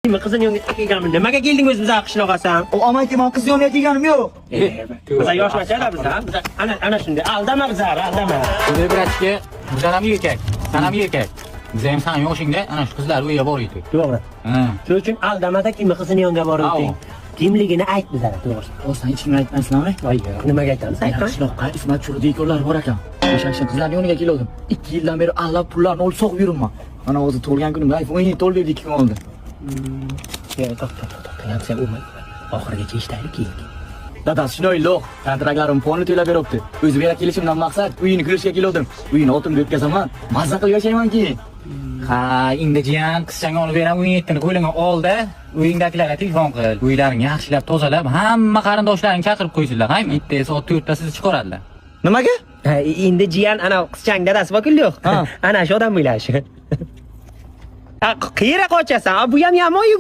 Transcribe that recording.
Qizini yonga kelganman. Nimaga kelding o'zimiz qishloqasan? O amayki men qiz yoniga kelganim yo'q. Bizlar yoshmachada bizlar. Ana shunday. Aldama bizlar, aldama. Bunday bratga, bizlar ham erkak, sen ham erkak. Biz ham sen yoshingda ana shu qizlar uyga boraylik. To'g'ri. Shuning uchun aldamada kim qizini yonga boryapti? Kimligini ayt bizlar, to'g'ri. O sen hech kimga aytmaysizlarmi? Voy, nimaga aytamiz? Qishloqqa Ismat Churdikovlar bor ekan. O'sha qizlar yoniga keldim. 2 yildan beri allab pullarni olib so'qib yuribman. Mana o'zi tug'ilgan kunimda iPhone 17 olib berdi 2 kun oldi. To'xta. Sen urma. Oxirigacha eshitaylik keyin. Dadasi shunday yo'q. Kontraktlarim fonli to'lab beribdi. O'zi bera kelishimdan maqsad uyini kirishga keldim. Uyini oltinda o'tkazaman. Mazza qilib yashaymanki. Ha, endi jiyan qizchangni olib beraman, 17ni qo'lingga ol-da. Uyingdagilarga telefon qil. Uylaringni yaxshilab tozalab, hamma qarindoshlaringni chaqirib qo'ysinlar. Ham bitta soat 4 ta sizni chiqaradilar. Nimaga? Endi jiyan ana qizchang dadasi bor-ku yo'q. Ana shu odam bo'lashi. Qayerga qochasan? Bu ham yomon